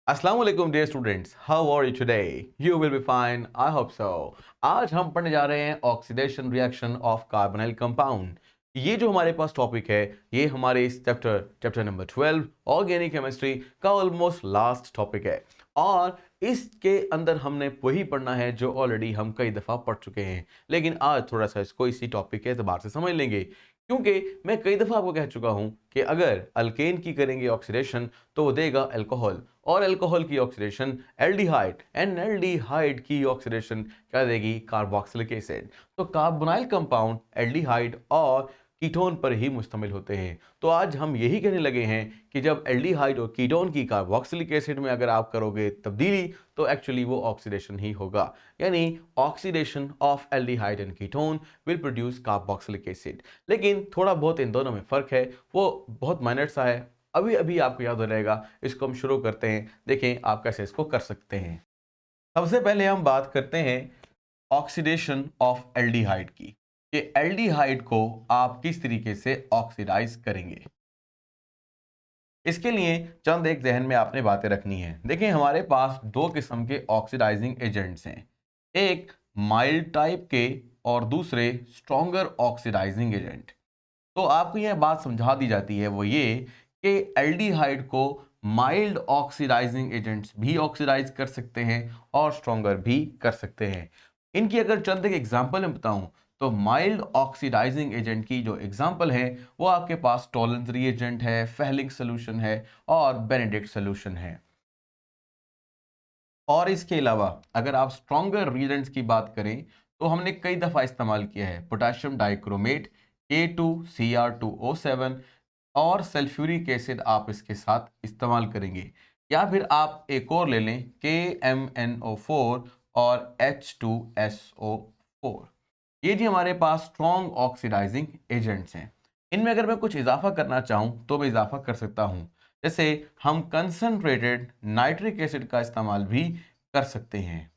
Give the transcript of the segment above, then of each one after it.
अस्सलाम वालेकुम dear students, how are you today? You will be fine, I hope so. आज हम पढ़ने जा रहे हैं oxidation reaction of carbonyl compound. ये जो हमारे पास टॉपिक है, ये हमारे इस चैप्टर नंबर 12 ऑर्गेनिक केमिस्ट्री का ऑलमोस्ट लास्ट टॉपिक है। और इसके अंदर हमने वही पढ़ना है जो ऑलरेडी हम कई दफ़ा पढ़ चुके हैं, लेकिन आज थोड़ा सा इसको इसी टॉपिक के एतबार से समझ लेंगे, क्योंकि मैं कई दफ़ा आपको कह चुका हूँ कि अगर अल्केन की करेंगे ऑक्सीडेशन तो वो देगा अल्कोहल, और अल्कोहल की ऑक्सीडेशन एल्डिहाइड, एंड एल्डिहाइड की ऑक्सीडेशन क्या देगी? Carboxylic acid. तो कार्बोनाइल कंपाउंड एल्डिहाइड और कीटोन पर ही मुश्तमिल होते हैं। तो आज हम यही कहने लगे हैं कि जब एल्डिहाइड और कीटोन की कार्बोक्सिलिक एसिड में अगर आप करोगे तब्दीली तो एक्चुअली वो ऑक्सीडेशन ही होगा, यानी oxidation of aldehyde and ketone will produce carboxylic acid. लेकिन थोड़ा बहुत इन दोनों में फ़र्क है, वो बहुत माइनर सा है, अभी अभी आपको याद हो रहेगा। इसको हम शुरू करते हैं, देखें आप कैसे इसको कर सकते हैं। सबसे पहले हम बात करते हैं ऑक्सीडेशन ऑफ एल्डिहाइड की, कि एल्डिहाइड को आप किस तरीके से ऑक्सीडाइज करेंगे। इसके लिए चंद एक जहन में आपने बातें रखनी है। देखिए हमारे पास दो किस्म के ऑक्सीडाइजिंग एजेंट्स हैं, एक माइल्ड टाइप के और दूसरे स्ट्रॉन्गर ऑक्सीडाइजिंग एजेंट। तो आपको यह बात समझा दी जाती है वो ये कि एल्डिहाइड को माइल्ड ऑक्सीडाइजिंग एजेंट्स भी ऑक्सीडाइज कर सकते हैं और स्ट्रॉन्गर भी कर सकते हैं। इनकी अगर चंद एक एग्जांपल मैं बताऊं तो माइल्ड ऑक्सीडाइजिंग एजेंट की जो एग्जांपल है वो आपके पास टॉलेंस रिएजेंट है, फेहलिंग सोल्यूशन है और बेनेडिक्ट सोल्यूशन है। और इसके अलावा अगर आप स्ट्रॉन्गर रिएजेंट्स की बात करें तो हमने कई दफ़ा इस्तेमाल किया है पोटेशियम डाइक्रोमेट, K2Cr2O7 और सल्फ्यूरिक एसिड आप इसके साथ इस्तेमाल करेंगे। या फिर आप एक और ले लें KMnO4 और H2SO4। ये जी हमारे पास स्ट्रॉन्ग ऑक्सीडाइजिंग एजेंट्स हैं। इनमें अगर मैं कुछ इजाफा करना चाहूँ तो मैं इजाफा कर सकता हूँ। जैसे हम कंसंट्रेटेड नाइट्रिक एसिड का इस्तेमाल भी कर सकते हैं,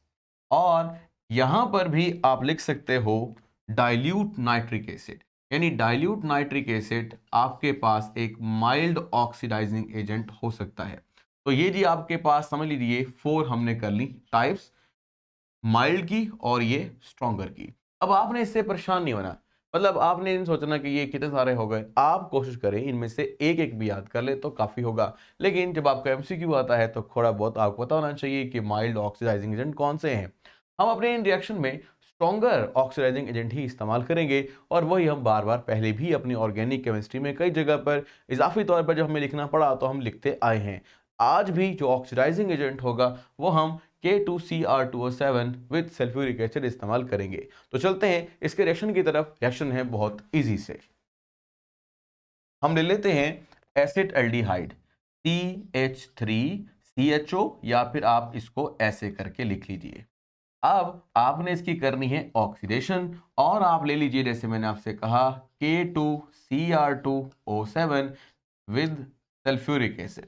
और यहाँ पर भी आप लिख सकते हो डाइल्यूट नाइट्रिक एसिड, यानी डाइल्यूट नाइट्रिक एसिड आपके पास एक माइल्ड ऑक्सीडाइजिंग एजेंट हो सकता है। तो ये जी आपके पास समझ लीजिए 4 हमने कर ली टाइप्स, माइल्ड की और ये स्ट्रॉन्गर की। अब आपने इससे परेशान नहीं होना, मतलब आपने इन सोचना कि ये कितने सारे हो गए। आप कोशिश करें इनमें से एक एक भी याद कर ले तो काफ़ी होगा। लेकिन जब आपका एमसीक्यू आता है तो थोड़ा बहुत आपको पता होना चाहिए कि माइल्ड ऑक्सीडाइजिंग एजेंट कौन से हैं। हम अपने इन रिएक्शन में स्ट्रॉन्गर ऑक्सीडाइजिंग एजेंट ही इस्तेमाल करेंगे, और वही हम बार बार पहले भी अपनी ऑर्गेनिक केमिस्ट्री में कई जगह पर इजाफी तौर पर जब हमें लिखना पड़ा तो हम लिखते आए हैं। आज भी जो ऑक्सीडाइजिंग एजेंट होगा वो हम K2Cr2O7 विद सल्फ्यूरिक एसिड इस्तेमाल करेंगे। तो चलते हैं इसके रिएक्शन की तरफ। रिएक्शन है बहुत इजी से। हम ले लेते हैं एसिड एल्डिहाइड CH3CHO, या फिर आप इसको ऐसे करके लिख लीजिए। अब आपने इसकी करनी है ऑक्सीडेशन, और आप ले लीजिए जैसे मैंने आपसे कहा K2Cr2O7 विद सल्फ्यूरिक एसिड।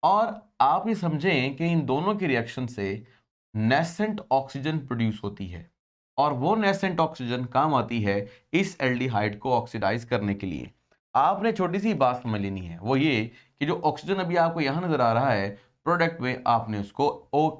और आप ये समझें कि इन दोनों की रिएक्शन से नेसेंट ऑक्सीजन प्रोड्यूस होती है, और वो नेसेंट ऑक्सीजन काम आती है इस एल्डिहाइड को ऑक्सीडाइज करने के लिए। आपने छोटी सी बात समझ लेनी है वो ये कि जो ऑक्सीजन अभी आपको यहां नजर आ रहा है प्रोडक्ट में, आपने उसको O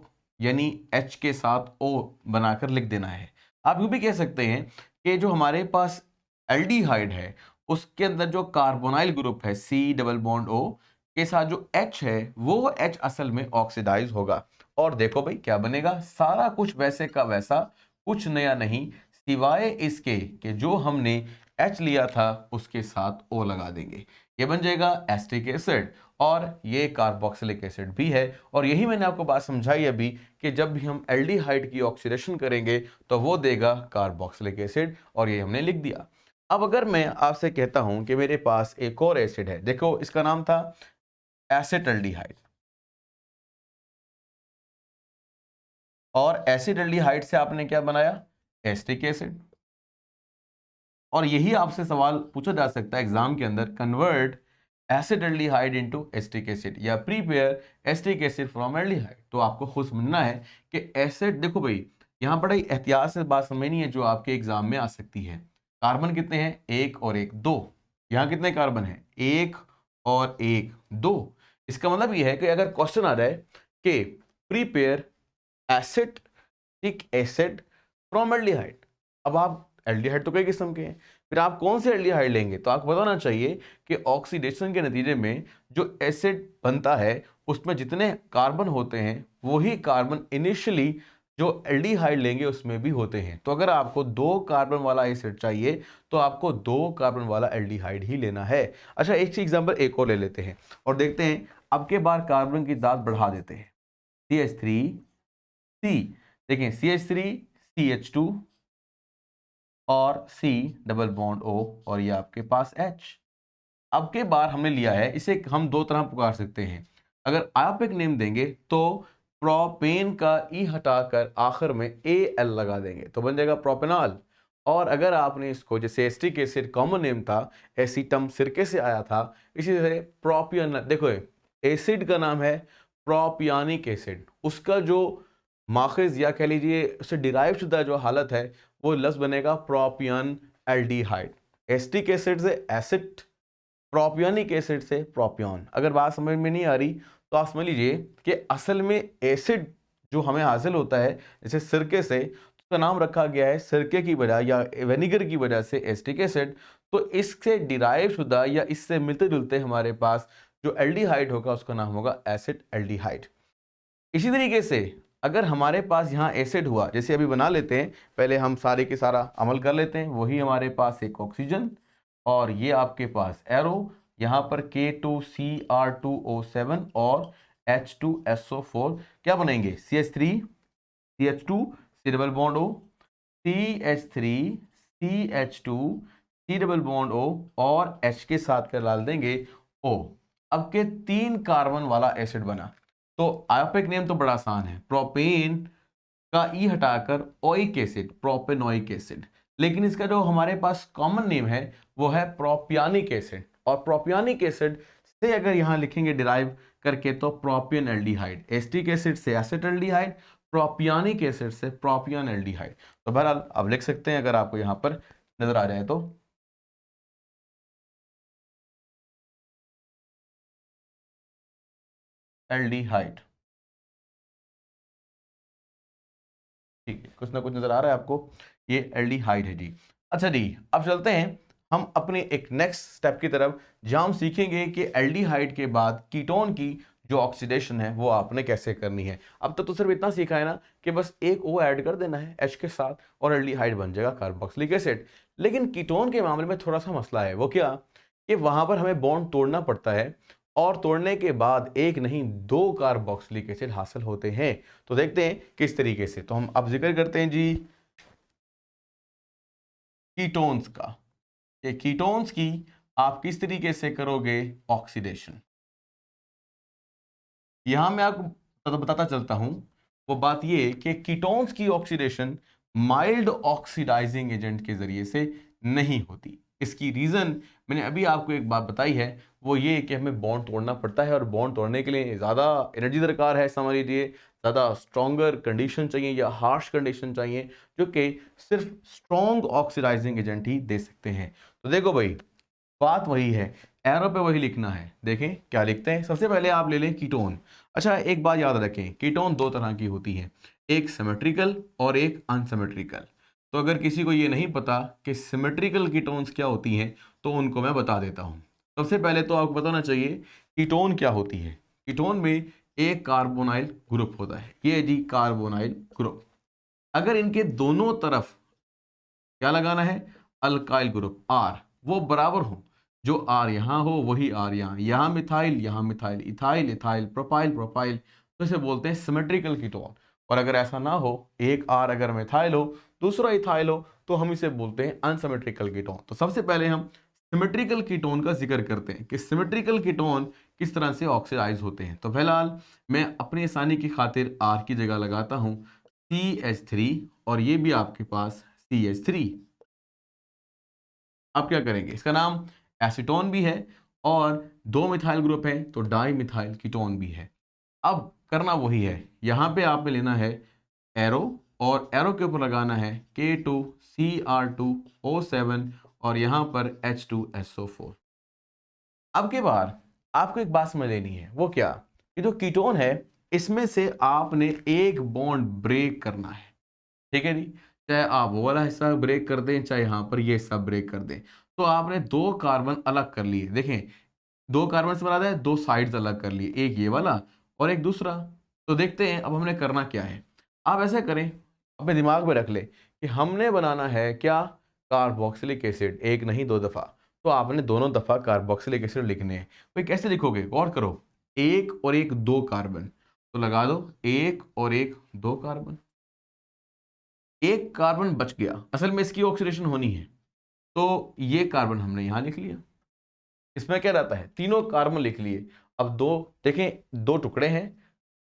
यानी H के साथ O बनाकर लिख देना है। आप यूं भी कह सकते हैं कि जो हमारे पास एल्डिहाइड है उसके अंदर जो कार्बोनाइल ग्रुप है C डबल बॉन्ड O के साथ जो H है वो H असल में ऑक्सीडाइज होगा। और देखो भाई क्या बनेगा, सारा कुछ वैसे का वैसा, कुछ नया नहीं, सिवाय इसके कि जो हमने H लिया था उसके साथ O लगा देंगे। ये बन जाएगा एसिटिक एसिड, और ये कार्बोक्सिलिक एसिड भी है। और यही मैंने आपको बात समझाई अभी कि जब भी हम एल्डिहाइड की ऑक्सीडेशन करेंगे तो वो देगा कार्बोक्सिलिक एसिड, और ये हमने लिख दिया। अब अगर मैं आपसे कहता हूं कि मेरे पास एक और एसिड है, देखो इसका नाम था एसिटाल्डिहाइड, और एसिटाल्डिहाइड से आपने क्या बनाया? Acetic acid. और यही आपसे सवाल पूछा जा सकता है एग्जाम के अंदर, convert acetaldehyde into acetic acid या prepare acetic acid from aldehyde. तो आपको खुद समझना है कि एसिड, देखो भाई यहाँ बड़ा ही एहतियात से बात समझनी है जो आपके एग्जाम में आ सकती है। कार्बन कितने हैं? एक और एक, दो। यहाँ कितने कार्बन हैं? एक और एक, दो। इसका मतलब यह है कि अगर क्वेश्चन आ जाए कि prepare acetic acid from aldehyde. अब आप एल्डिहाइड तो कई किस्म के हैं, फिर आप कौन से एल्डिहाइड लेंगे? तो आपको बताना चाहिए कि ऑक्सीडेशन के नतीजे में जो एसिड बनता है उसमें जितने कार्बन होते हैं वही कार्बन इनिशियली जो एल्डिहाइड लेंगे उसमें भी होते हैं। तो अगर आपको 2 कार्बन वाला एसिड चाहिए तो आपको 2 कार्बन वाला एल्डिहाइड ही लेना है। अच्छा, एक एग्जांपल एक और ले लेते हैं और देखते हैं। अब के बार कार्बन की दाद बढ़ा देते हैं, CH3C, देखें CH3 CH2 और C डबल बॉन्ड O और ये आपके पास H। अब के बार हमने लिया है, इसे हम 2 तरह पुकार सकते हैं। अगर आप एक नेम देंगे तो प्रोपेन का ई हटाकर आखिर में AL लगा देंगे तो बन जाएगा प्रोपेनॉल। और अगर आपने इसको, जैसे एसिटिक एसिड कॉमन नेम था, एसीटम सिरके से आया था, इसी तरह प्रोपियन, देखो एसिड का नाम है प्रोपियानिक एसिड, उसका जो माखज या कह लीजिए उससे डिराइव शुदा जो हालत है वो लफ्ज बनेगा प्रोपियन एल्डिहाइड। एसिटिक एसिड से एसिड, प्रोपियोनिक एसिड से प्रोपियोन। अगर बात समझ में नहीं आ रही तो आप समझ लीजिए कि असल में एसिड जो हमें हासिल होता है जैसे सिरके से, उसका नाम रखा गया है सिरके की बजाय या विनेगर की वजह से एसिटिक एसिड। तो इससे डिराइव शुदा या इससे मिलते जुलते हमारे पास जो एल्डिहाइड होगा उसका नाम होगा एसिड एल्डिहाइड। इसी तरीके से अगर हमारे पास यहाँ एसिड हुआ, जैसे अभी बना लेते हैं, पहले हम सारे के सारा अमल कर लेते हैं। वही हमारे पास एक ऑक्सीजन और ये आपके पास एरो, यहाँ पर K2Cr2O7 और H2SO4 क्या बनेंगे? CH3 CH2 C double bond O, CH3 CH2 C double bond O और H के साथ कर डाल देंगे O। अब के 3 कार्बन वाला एसिड बना। तो आप एक नेम तो बड़ा आसान है, प्रोपेन का ई हटाकर ओइक एसिड, प्रोपेनोइक एसिड। लेकिन इसका जो हमारे पास कॉमन नेम है वो है प्रोपियानिक एसिड, और प्रोपियानिक एसिड से अगर यहां लिखेंगे डिराइव करके तो प्रोपियन एल्डिहाइड। एसिटिक एसिड से एसिटाल्डिहाइड, प्रोपियानिक एसिड से प्रोपियन एल्डिहाइड। तो बहरहाल आप लिख सकते हैं अगर आपको यहां पर नजर आ जाए तो। एल्डिहाइड, ठीक है, कुछ ना कुछ नजर आ रहा है आपको, ये एल्डिहाइड है जी। अच्छा जी, अब चलते हैं हम अपने एक नेक्स्ट स्टेप की तरफ, जहां हम सीखेंगे कि एल्डिहाइड के बाद कीटोन की जो ऑक्सीडेशन है वो आपने कैसे करनी है। अब तक तो सिर्फ इतना सीखा है ना कि बस एक O ऐड कर देना है H के साथ और एल्डिहाइड बन जाएगा कार्बोक्सिलिक एसिड। लेकिन कीटोन के मामले में थोड़ा सा मसला है, वो क्या कि वहां पर हमें बॉन्ड तोड़ना पड़ता है और तोड़ने के बाद एक नहीं 2 कार्बोक्सिलिक एसिड हासिल होते हैं। तो देखते हैं किस तरीके से। तो हम अब जिक्र करते हैं जी कीटोन्स का, कि कीटोन्स की आप किस तरीके से करोगे ऑक्सीडेशन। यहां मैं आपको बताता चलता हूं वो बात ये कि कीटोन्स की ऑक्सीडेशन माइल्ड ऑक्सीडाइजिंग एजेंट के जरिए से नहीं होती। इसकी रीजन मैंने अभी आपको एक बात बताई है, वो ये कि हमें बॉन्ड तोड़ना पड़ता है और बॉन्ड तोड़ने के लिए ज़्यादा एनर्जी दरकार है, समझ लीजिए ज़्यादा स्ट्रॉन्गर कंडीशन चाहिए या हार्श कंडीशन चाहिए, जो कि सिर्फ स्ट्रॉन्ग ऑक्सीडाइजिंग एजेंट ही दे सकते हैं। तो देखो भाई, बात वही है, एरो पे वही लिखना है। देखें क्या लिखते हैं, सबसे पहले आप ले लें कीटोन। अच्छा, एक बात याद रखें, कीटोन 2 तरह की होती है, एक सिमेट्रिकल और एक अनसिमेट्रिकल। तो अगर किसी को ये नहीं पता कि सिमेट्रिकल कीटोन्स क्या होती हैं तो उनको मैं बता देता हूँ। सबसे पहले तो आपको बताना चाहिए कीटोन क्या होती है। कीटोन में एक कार्बोनाइल ग्रुप होता है, ये जी कार्बोनाइल ग्रुप। अगर इनके दोनों तरफ क्या लगाना है, अल्काइल ग्रुप आर, वो बराबर हो, जो आर यहाँ हो वही आर यहाँ, यहाँ मिथाइल यहाँ methyl, ethyl ethyl, propyl propyl, तो इसे बोलते हैं सिमेट्रिकल कीटोन। और अगर ऐसा ना हो, एक आर अगर मिथाइल हो दूसरा इथाइल हो, तो हम इसे बोलते हैं अनसिमेट्रिकल कीटोन। तो सबसे पहले हम सिमेट्रिकल कीटोन का जिक्र करते हैं कि सिमेट्रिकल कीटोन किस तरह से ऑक्सीडाइज होते हैं। तो फिलहाल मैं अपनी आसानी की खातिर आर की जगह लगाता हूँ CH3 और ये भी आपके पास CH3। आप क्या करेंगे, इसका नाम एसीटोन भी है और 2 मिथाइल ग्रुप है तो डाई मिथाइल कीटोन भी है। अब करना वही है, यहाँ पे आपने लेना है एरो और एरो के ऊपर लगाना है K2Cr2O7 और यहाँ पर H2SO4। अब के बाद आपको एक बात समझ लेनी है, वो क्या, ये जो कीटोन है इसमें से आपने एक बॉन्ड ब्रेक करना है, ठीक है जी। चाहे आप वो वाला हिस्सा ब्रेक कर दें, चाहे यहाँ पर ये हिस्सा ब्रेक कर दें। तो आपने दो कार्बन अलग कर लिए, देखें दो कार्बन से बना है, दो साइड्स अलग कर लिए, एक ये वाला और एक दूसरा। तो देखते हैं अब हमने करना क्या है। आप ऐसा करें, अपने दिमाग में रख ले कि हमने बनाना है क्या, कार्बोक्सिलिक एसिड, एक नहीं दो दफा। तो आपने दोनों दफा कार्बोक्सिलिक एसिड लिखने हैं। भाई कैसे लिखोगे, गौर करो, एक और एक दो कार्बन, तो लगा दो एक और एक दो कार्बन, एक कार्बन बच गया, असल में इसकी ऑक्सीडेशन होनी है, तो ये कार्बन हमने यहां लिख लिया। इसमें क्या रहता है, तीनों कार्बन लिख लिए। अब दो, देखें दो टुकड़े हैं,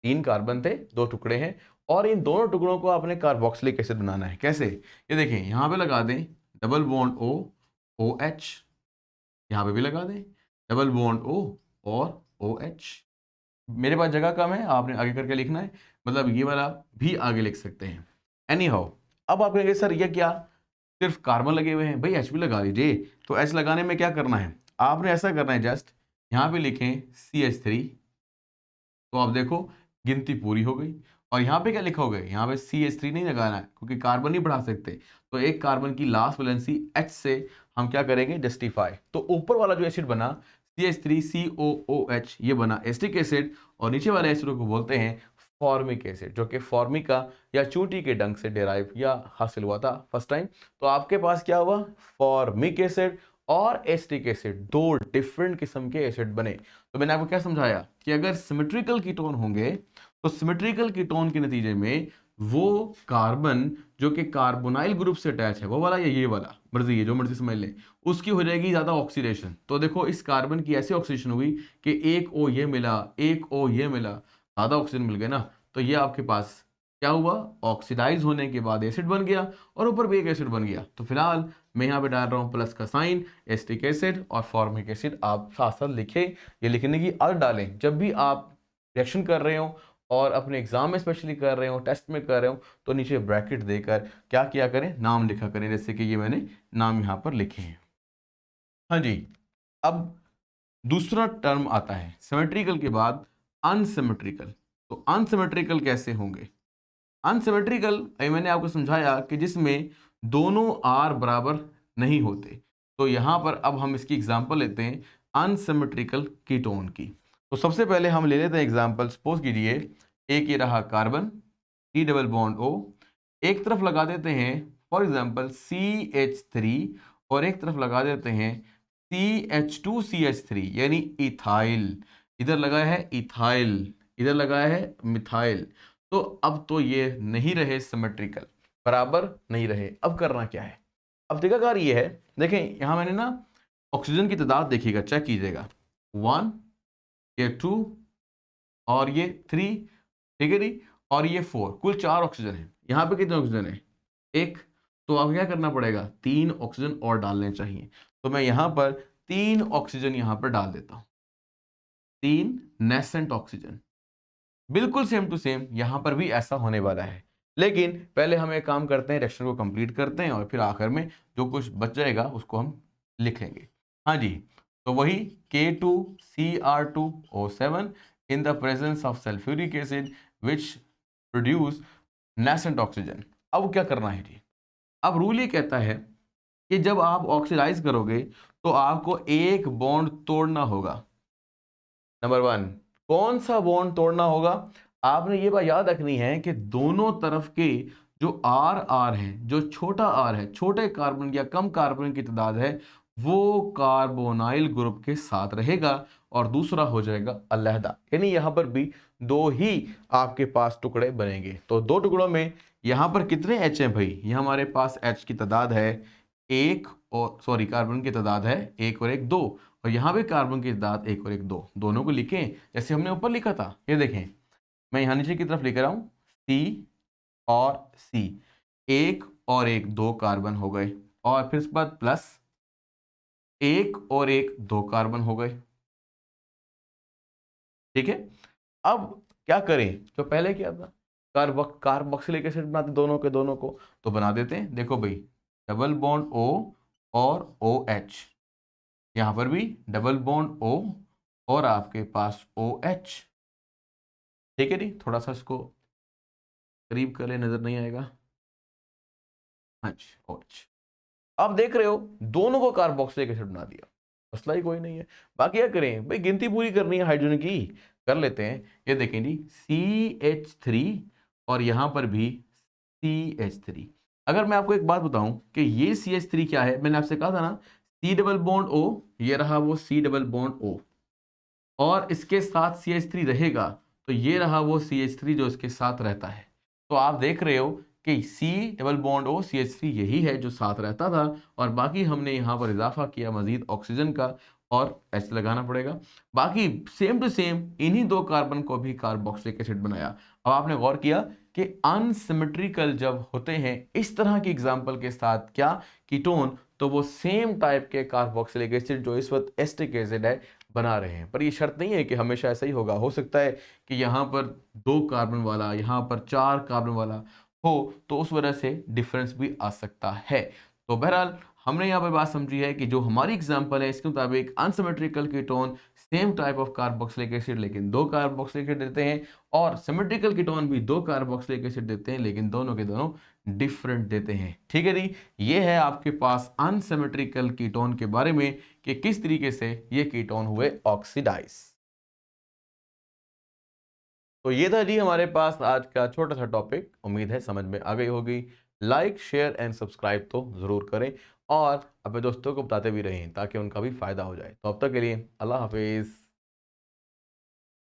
तीन कार्बन थे, दो टुकड़े हैं, और इन दोनों टुकड़ों को आपने कार्बोक्सिलिक एसिड बनाना है। कैसे, ये देखें यहां पे लगा दें double bond O, O H, यहां पे भी लगा दें डबल बॉन्ड ओ और ओ एच। मेरे पास जगह कम है, आपने आगे करके लिखना है, मतलब ये वाला भी आगे लिख सकते हैं। एनी हाउ, अब आप कहेंगे सर ये क्या, सिर्फ कार्बन लगे हुए हैं, भाई एच भी लगा लीजिए। तो एच लगाने में क्या करना है, आपने ऐसा करना है, जस्ट यहाँ पे लिखें CH3, तो आप देखो गिनती पूरी हो गई। और यहाँ पे क्या लिखोगे, यहाँ पे CH3 नहीं लगाना है क्योंकि कार्बन नहीं बढ़ा सकते। तो एक कार्बन की लास्ट वैलेंसी H से हम क्या करेंगे, जस्टिफाई। तो ऊपर वाला जो एसिड बना CH3COOH, ये बना एसिटिक एसिड, और नीचे वाले एसिड को बोलते हैं फॉर्मिक एसिड, जो कि फॉर्मिका या चूंटी के डंक से डिराइव या हासिल हुआ था फर्स्ट टाइम। तो आपके पास क्या हुआ, फॉर्मिक एसिड और एसिटिक एसिड, दो डिफरेंट किस्म के एसिड बने। तो मैंने आपको क्या समझाया कि अगर सिमेट्रिकल कीटोन होंगे तो सिमेट्रिकल कीटोन के नतीजे में वो कार्बन जो कि कार्बोनाइल ग्रुप से अटैच है, वो वाला या ये वाला, मर्जी है जो मर्जी समझ लें, उसकी हो जाएगी ज्यादा ऑक्सीडेशन। तो देखो इस कार्बन की ऐसी ऑक्सीडेशन हुई कि एक ओ ये मिला, एक ओ ये मिला, ज्यादा ऑक्सीजन मिल गया ना। तो ये आपके पास क्या हुआ, ऑक्सीडाइज होने के बाद एसिड बन गया और ऊपर भी एक एसिड बन गया। तो फिलहाल मैं यहाँ पे डाल रहा हूँ प्लस का साइन, एसिटिक एसिड और फॉर्मिक एसिड आप साथ साथ लिखे। ये लिखने की आदत डालें जब भी आप रिएक्शन कर रहे हो और अपने एग्जाम में स्पेशली कर रहे हो, टेस्ट में कर रहे हो, तो नीचे ब्रैकेट देकर क्या किया करें, नाम लिखा करें, जैसे कि ये मैंने नाम यहाँ पर लिखे हैं। हाँ जी, अब दूसरा टर्म आता है सिमेट्रिकल के बाद अनसिमेट्रिकल। तो अनसिमेट्रिकल कैसे होंगे, अनसिमेट्रिकल मैंने आपको समझाया कि जिसमें दोनों आर बराबर नहीं होते। तो यहां पर अब हम इसकी एग्जांपल लेते हैं अनसिमेट्रिकल कीटोन की। तो सबसे पहले हम ले लेते हैं एग्जांपल, सपोज कीजिए एक ये रहा carbon, T double bond O, एक तरफ लगा देते हैं फॉर एग्जांपल CH3, और एक तरफ लगा देते हैं CH2CH3 यानी इथाइल। इधर लगाया है इथाइल, इधर लगाया है मिथाइल। तो अब तो ये नहीं रहे सिमेट्रिकल, बराबर नहीं रहे। अब करना क्या है, अब तरीकाकार ये है, देखें यहां मैंने ना ऑक्सीजन की तादाद देखिएगा, चेक कीजिएगा, 1, ये 2 और ये 3, ठीक है जी, और ये 4, कुल 4 ऑक्सीजन है। यहाँ पे कितने ऑक्सीजन है, एक। तो अब क्या करना पड़ेगा, 3 ऑक्सीजन और डालने चाहिए। तो मैं यहाँ पर 3 ऑक्सीजन यहाँ पर डाल देता हूँ, 3 नेसेंट ऑक्सीजन। बिल्कुल सेम टू सेम यहां पर भी ऐसा होने वाला है, लेकिन पहले हम एक काम करते हैं, रिएक्शन को कंप्लीट करते हैं और फिर आखिर में जो कुछ बच जाएगा उसको हम लिख लेंगे। हाँ जी, तो वही K2Cr2O7 in the presence of sulphuric acid which produce nascent oxygen. अब क्या करना है जी, अब रूल ये कहता है कि जब आप ऑक्सीडाइज करोगे तो आपको एक बॉन्ड तोड़ना होगा। नंबर 1, कौन सा बॉन्ड तोड़ना होगा, आपने ये बात याद रखनी है कि दोनों तरफ के जो आर आर है, जो छोटा आर है, छोटे कार्बन या कम कार्बन की तादाद है, वो कार्बोनाइल ग्रुप के साथ रहेगा और दूसरा हो जाएगा अलहदा। यानी यहां पर भी दो ही आपके पास टुकड़े बनेंगे। तो दो टुकड़ों में यहां पर कितने एच हैं भाई, ये हमारे पास एच की तादाद है एक, और सॉरी कार्बन की तादाद है एक और एक दो, और यहां पे कार्बन की तादाद एक और एक दो, दोनों को लिखें जैसे हमने ऊपर लिखा था। ये देखें मैं यहां नीचे की तरफ लिख रहा हूं C और C, एक और एक दो कार्बन हो गए, और फिर उसके बाद प्लस एक और एक दो कार्बन हो गए, ठीक है। अब क्या करें, जो पहले किया था कार्बोक्सिलिक एसिड बनाते दोनों के दोनों को, तो बना देते हैं। देखो भाई डबल बॉन्ड O और OH, यहां पर भी डबल बॉन्ड O और आपके पास OH, ठीक है जी, थोड़ा सा इसको करीब कर ले, नजर नहीं आएगा। हाँ जी, अच्छा आप देख रहे हो दोनों को कार्बोक्सिलिक एसिड बना दिया, मसला ही कोई नहीं है। बाकी क्या करें भाई, गिनती पूरी करनी है हाइड्रोजन की, कर लेते हैं। ये देखें जी, CH3 और यहां पर भी CH3। अगर मैं आपको एक बात बताऊं कि ये CH3 क्या है, मैंने आपसे कहा था ना C डबल बॉन्ड O, ये रहा वो C डबल बॉन्ड O, और इसके साथ CH3 रहेगा, तो ये रहा वो CH3 जो इसके साथ रहता है। तो आप देख रहे हो कि C double bond O CH3 यही है जो साथ रहता था, और बाकी हमने यहाँ पर इजाफा किया मजीद ऑक्सीजन का, और H लगाना पड़ेगा। बाकी सेम टू सेम इन्हीं दो कार्बन को भी कार्बोक्सिलिक एसिड बनाया। अब आपने गौर किया कि अनसिमेट्रिकल जब होते हैं इस तरह की एग्जाम्पल के साथ क्या कीटोन, तो वो सेम टाइप के कार्बोक्सिलिक एसिड जो इस वक्त एस्टिक एसिड है बना रहे हैं। पर ये शर्त नहीं है कि हमेशा ऐसा ही होगा, हो सकता है कि यहाँ पर 2 कार्बन वाला, यहाँ पर 4 कार्बन वाला हो, तो उस वजह से डिफरेंस भी आ सकता है। तो बहरहाल हमने यहाँ पर बात समझी है कि जो हमारी एग्जांपल है इसके मुताबिक unsymmetrical ketone same type of carboxylic acid लेकिन 2 कार्बोक्सिलिक एसिड देते हैं, और सिमेट्रिकल कीटोन भी 2 कार्बोक्सिलिक एसिड देते हैं लेकिन दोनों के दोनों डिफरेंट देते हैं। ठीक है जी, ये है आपके पास अनसिमेट्रिकल कीटोन के बारे में कि किस तरीके से ये कीटोन हुए ऑक्सीडाइज। तो ये था जी हमारे पास आज का छोटा सा टॉपिक, उम्मीद है समझ में आ गई होगी। लाइक शेयर एंड सब्सक्राइब तो ज़रूर करें, और अपने दोस्तों को बताते भी रहें ताकि उनका भी फ़ायदा हो जाए। तो अब तक के लिए अल्लाह हाफिज़।